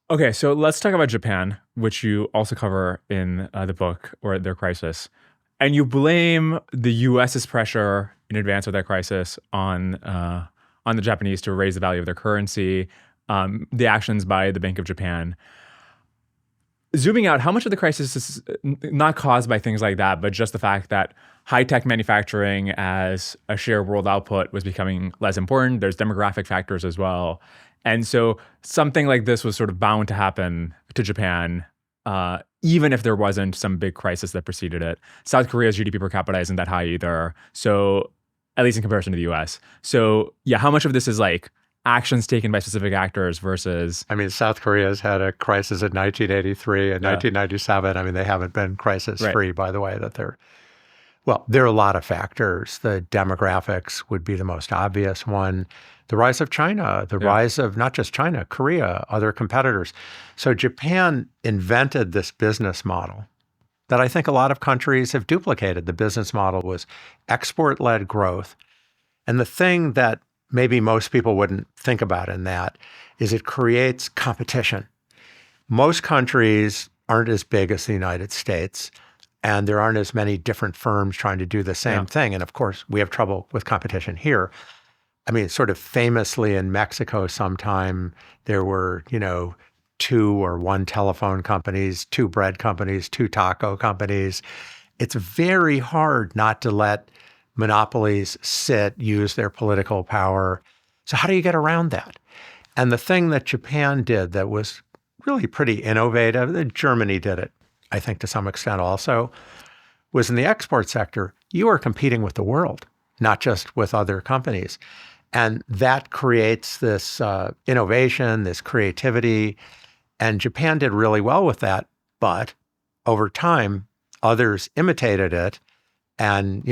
Okay, so let's talk about Japan, which you also cover in the book, or their crisis. And you blame the US's pressure in advance of that crisis on the Japanese to raise the value of their currency, the actions by the Bank of Japan. Zooming out, how much of the crisis is not caused by things like that, but just the fact that high-tech manufacturing as a share of world output was becoming less important? There's demographic factors as well. And so something like this was sort of bound to happen to Japan, even if there wasn't some big crisis that preceded it. South Korea's GDP per capita isn't that high either. So at least in comparison to the US. So yeah, how much of this is like actions taken by specific actors versus... I mean, South Korea's had a crisis in 1983 and 1997. I mean, they haven't been crisis-free, by the way, Well, there are a lot of factors. The demographics would be the most obvious one. The rise of China, the rise of not just China, Korea, other competitors. So Japan invented this business model that I think a lot of countries have duplicated. The business model was export-led growth. And the thing that maybe most people wouldn't think about in that is it creates competition. Most countries aren't as big as the United States, and there aren't as many different firms trying to do the same thing. And of course, we have trouble with competition here. I mean, sort of famously in Mexico sometime, there were, 2 or 1 telephone companies, 2 bread companies, 2 taco companies. It's very hard not to let monopolies use their political power. So how do you get around that? And the thing that Japan did that was really pretty innovative, Germany did it, I think to some extent also, was in the export sector. You are competing with the world, not just with other companies. And that creates this innovation, this creativity. And Japan did really well with that. But over time, others imitated it and,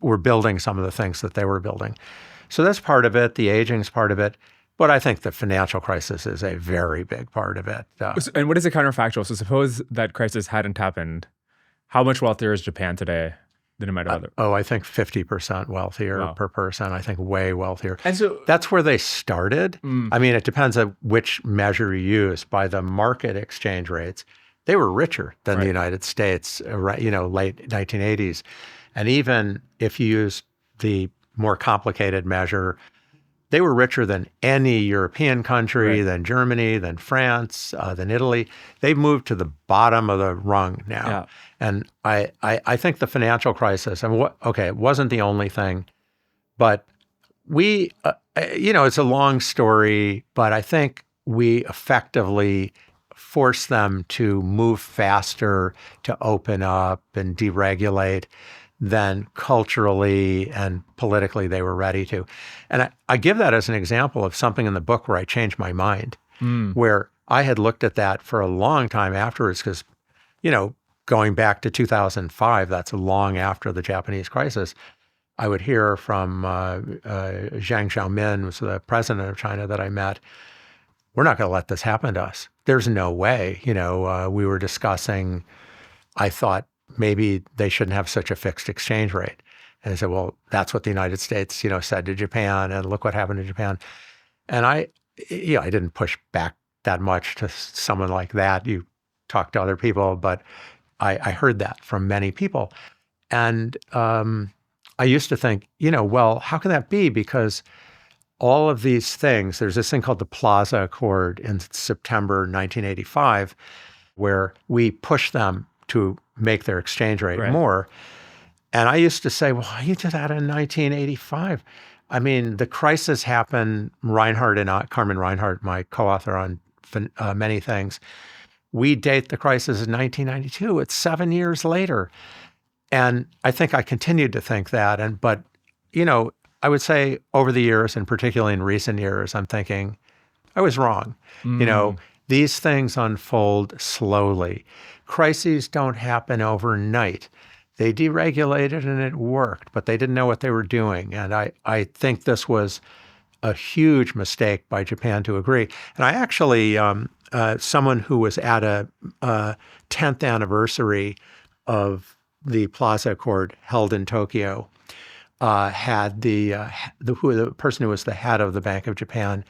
were building some of the things that they were building. So that's part of it. The aging's part of it. But I think the financial crisis is a very big part of it. And what is the counterfactual? So suppose that crisis hadn't happened. How much wealthier is Japan today than it might have other? I think 50% wealthier per person. I think way wealthier. And so that's where they started. I mean, it depends on which measure you use. By the market exchange rates, they were richer than the United States, late 1980s. And even if you use the more complicated measure, they were richer than any European country, than Germany, than France, than Italy. They've moved to the bottom of the rung now. Yeah. And I think the financial crisis, it wasn't the only thing, but we, it's a long story, but I think we effectively forced them to move faster, to open up and deregulate than culturally and politically they were ready to. And I give that as an example of something in the book where I changed my mind, where I had looked at that for a long time afterwards because, going back to 2005, that's long after the Japanese crisis, I would hear from Jiang Zemin, who was the president of China that I met, we're not going to let this happen to us. There's no way. We were discussing, I thought, maybe they shouldn't have such a fixed exchange rate. And I said, well, that's what the United States, said to Japan, and look what happened to Japan. And I didn't push back that much to someone like that. You talk to other people, but I heard that from many people. And I used to think, well, how can that be? Because all of these things, there's this thing called the Plaza Accord in September 1985, where we pushed them to make their exchange rate more. And I used to say, well, you did that in 1985. I mean, the crisis happened, Carmen Reinhardt, my co-author on many things, we date the crisis in 1992. It's 7 years later. And I think I continued to think that. But I would say over the years, and particularly in recent years, I'm thinking, I was wrong. These things unfold slowly. Crises don't happen overnight. They deregulated and it worked, but they didn't know what they were doing. And I think this was a huge mistake by Japan to agree. And I actually, someone who was at a 10th anniversary of the Plaza Accord held in Tokyo, had the person who was the head of the Bank of Japan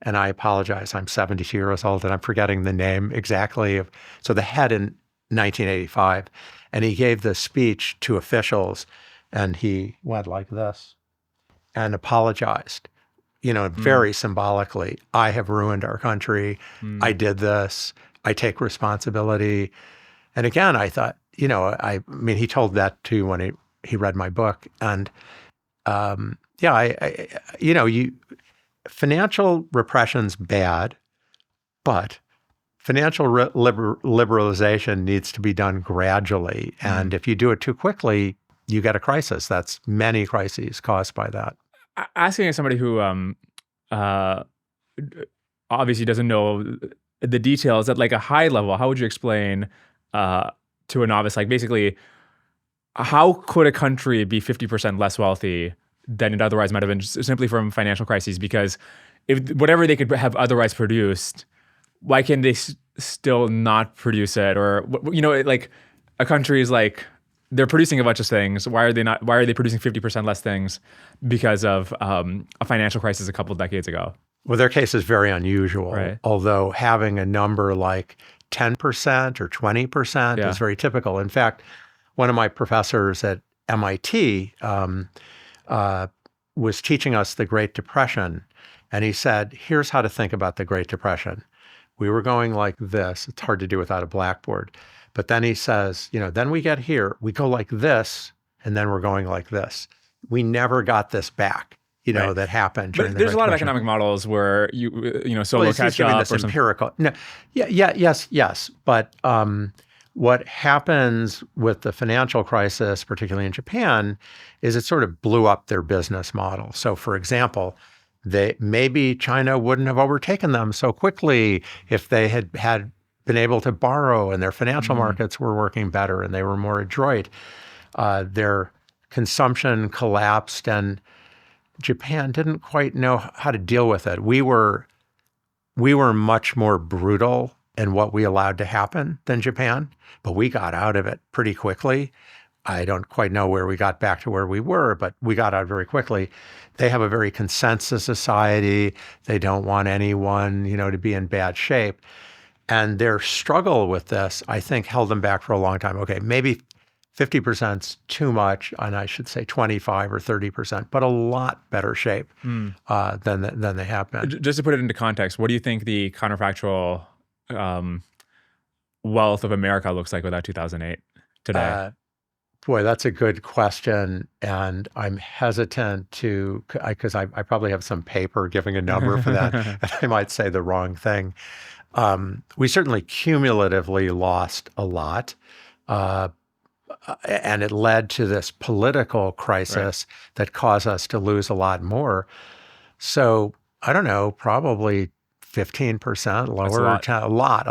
and I apologize, I'm 72 years old and I'm forgetting the name exactly. So the head in 1985, and he gave this speech to officials, and he went like this and apologized, very symbolically. I have ruined our country. I did this. I take responsibility. And again, I thought, I mean, he told that too when he read my book. And financial repression's bad, but financial liberalization needs to be done gradually. And if you do it too quickly, you get a crisis. That's many crises caused by that. Asking as somebody who obviously doesn't know the details at like a high level, how would you explain to a novice, like basically, how could a country be 50% less wealthy than it otherwise might have been simply from financial crises? Because if whatever they could have otherwise produced, why can they still not produce it? Or, like a country is like, they're producing a bunch of things. Why are they producing 50% less things because of a financial crisis a couple of decades ago? Well, their case is very unusual, right. Although having a number like 10% or 20% is very typical. In fact, one of my professors at MIT was teaching us the Great Depression, and he said, here's how to think about the Great Depression. We were going like this. It's hard to do without a blackboard. But then he says, then we get here, we go like this, and then we're going like this. We never got this back, right. that happened during the There's Great a lot Depression. of economic models where solo catch up this or empirical. No, yes. But what happens with the financial crisis, particularly in Japan, is it sort of blew up their business model. So, for example, maybe China wouldn't have overtaken them so quickly if they had been able to borrow and their financial markets were working better and they were more adroit. Their consumption collapsed and Japan didn't quite know how to deal with it. We were much more brutal in what we allowed to happen than Japan, but we got out of it pretty quickly. I don't quite know where we got back to where we were, but we got out very quickly. They have a very consensus society. They don't want anyone, to be in bad shape. And their struggle with this, I think, held them back for a long time. Okay, maybe 50%'s too much, and I should say 25 or 30%, but a lot better shape than they have been. Just to put it into context, what do you think the counterfactual wealth of America looks like without 2008 today? Boy, that's a good question, and I'm hesitant to, because I probably have some paper giving a number for that, and I might say the wrong thing. We certainly cumulatively lost a lot, and it led to this political crisis that caused us to lose a lot more. So I don't know, probably 15% lower, a lot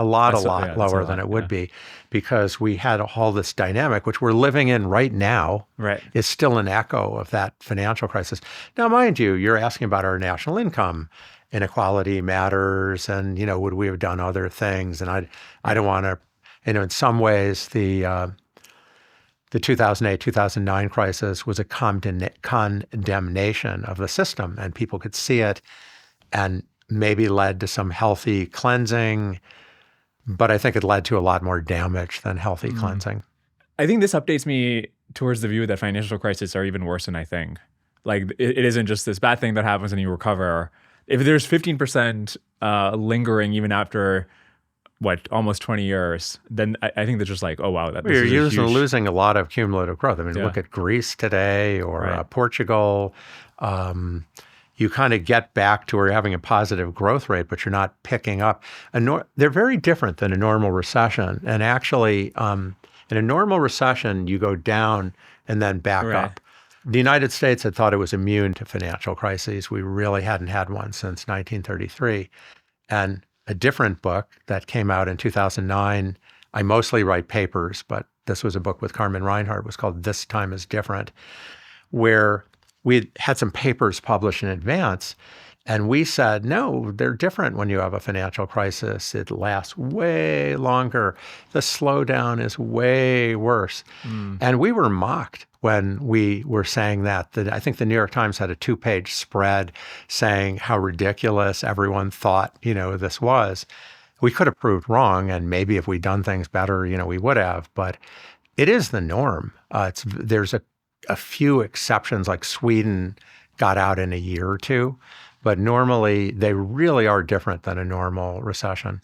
lower than it would be, because we had all this dynamic, which we're living in right now, is still an echo of that financial crisis. Now, mind you, you're asking about our national income. Inequality matters, and would we have done other things? And I don't want to, in some ways, the 2008-2009 crisis was a condemnation of the system, and people could see it, and maybe led to some healthy cleansing, but I think it led to a lot more damage than healthy cleansing. I think this updates me towards the view that financial crises are even worse than I think. Like, it isn't just this bad thing that happens and you recover. If there's 15% lingering even after, almost 20 years, then I think they're just like, oh, wow. You're losing a lot of cumulative growth. I mean, look at Greece today or Portugal. You kind of get back to where you're having a positive growth rate, but you're not picking up. They're very different than a normal recession. And actually, in a normal recession, you go down and then back up. The United States had thought it was immune to financial crises. We really hadn't had one since 1933. And a different book that came out in 2009, I mostly write papers, but this was a book with Carmen Reinhart, it was called This Time is Different, where we had some papers published in advance, and we said, no, they're different when you have a financial crisis. It lasts way longer. The slowdown is way worse. And we were mocked. when we were saying that. I think the New York Times had a 2-page spread saying how ridiculous everyone thought, this was. We could have proved wrong, and maybe if we'd done things better, we would have. But it is the norm. There's a few exceptions, like Sweden got out in a year or two, but normally they really are different than a normal recession.